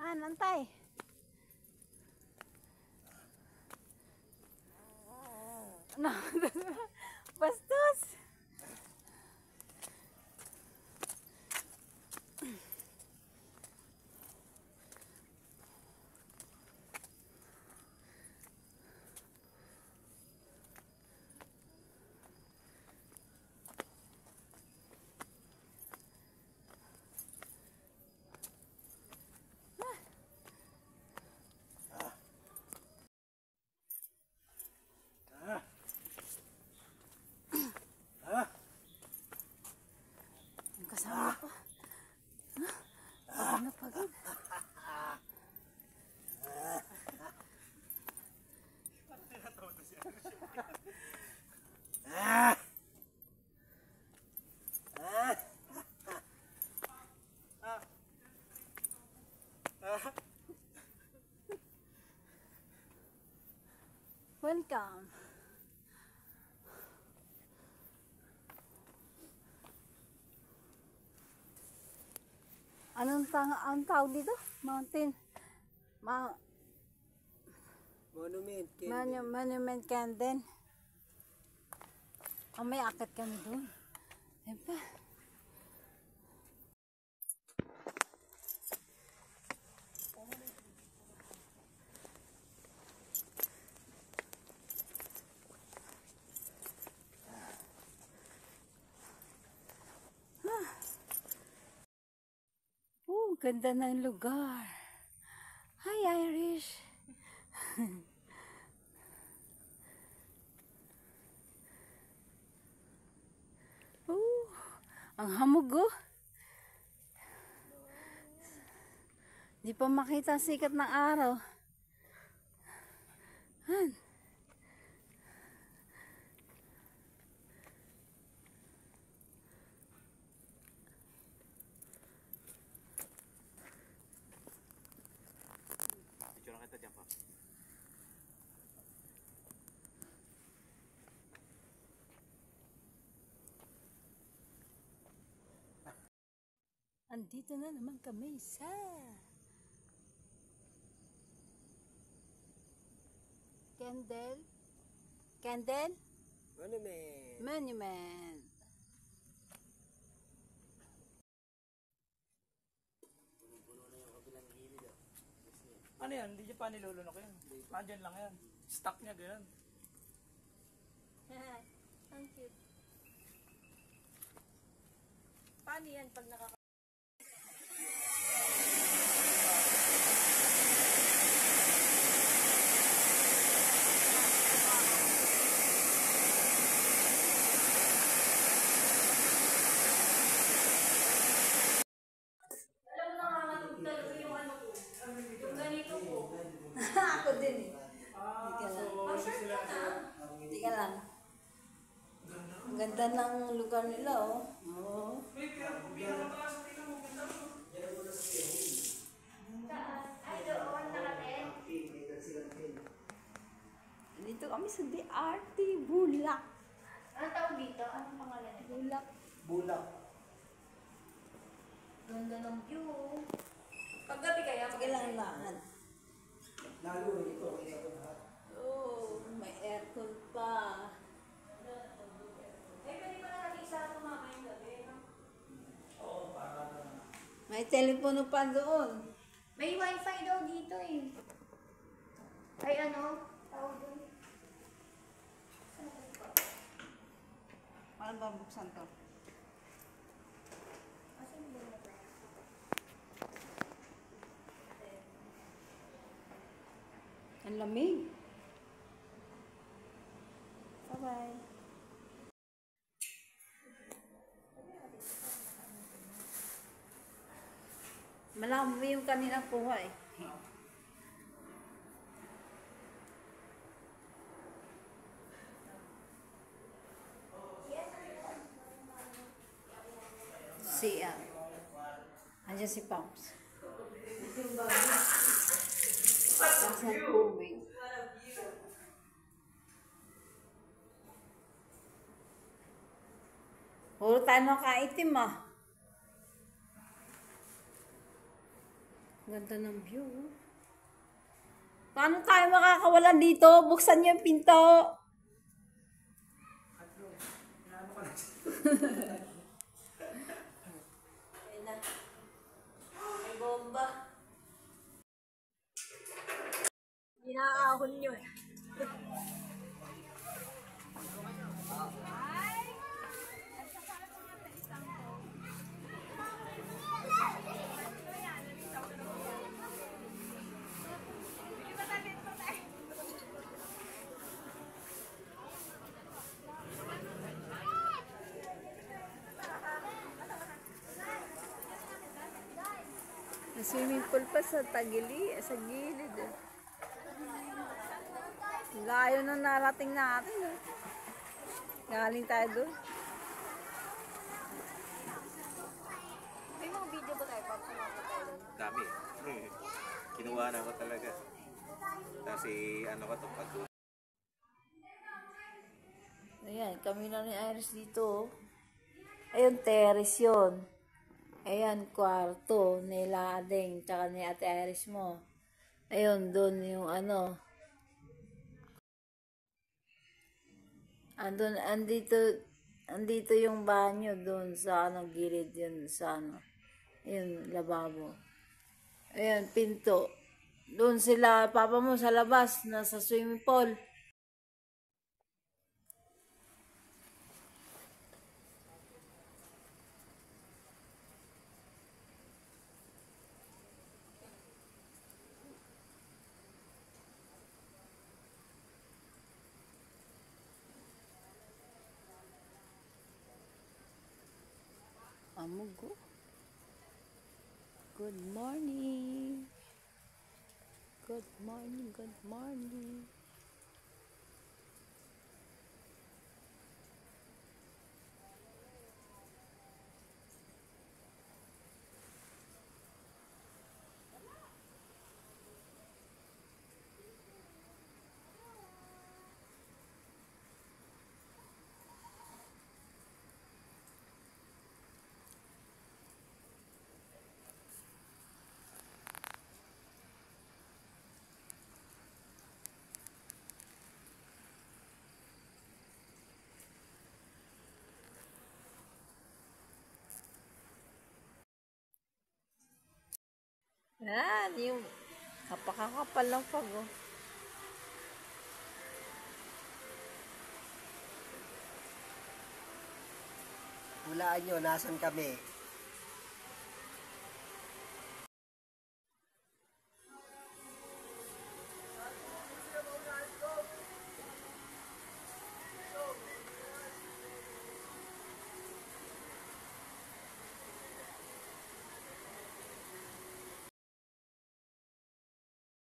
Nantay. No, bastos. Kasama pa. Pagod na pagod. Welcome. Ang tawag dito? Monument Candle. May akit kami doon. Diba? Ganda ng lugar. Hi, Irish. Ang hamog oh. Di pa makita sikat ng araw. Andito na naman kami sa Candle Monument. Ano yan? Hindi niya pa nilulunok yan. Andyan lang yan. Stock niya ganyan. Ang cute. Paano yan pag nakaka... Ako din eh. Hindi ka lang. Ang ganda ng lugar nila oh. Oh. Dito kami sa DRT Bulak. Anong tawag dito? Anong pangalan nito? Bulak. Ganda ng view. Paggabi kaya? Kailangan. Lalo ito. Oh, may aircon pa. Pwede pa na natin isa tumama yung gabi, no? Oo, para... May telepono pa doon. May wifi daw dito eh. Ay ano? Tawag doon. Paano ba buksan to? Asan ba na ba? Ang lamig. Bye-bye. Malabo yung kanilang kuha eh. Andiyan si Pops. Tapos ng tubig. Puro tayo nakaitim ah. Ganda ng view. Oh. Paano tayo makakawalan dito? Buksan niyo yung pinto. Ayun na. May bomba. Inaahon yun. May swimming pool pa sa tagili, sa gilid. Eh. Layo na narating natin. Eh. Galing tayo doon. May mga video ba tayo pag sumama tayo doon? Dami. Kinuha na ko talaga. Tapos ano ko ito pag Ayan, kami na ni Iris dito. Oh. Ayun, terrace yun. Ayan, kwarto nila Ading, tsaka ni Ate Iris mo. Ayun, doon yung ano. Andito yung banyo doon sa ano, gilid yun sa ano. Ayun, lababo. Ayun, pinto. Doon sila, papa mo sa labas, nasa swimming pool. Amugo. Good morning. Good morning, good morning. Yan, yung kapakakapal ng fog, oh. Hulaan nyo, nasan kami?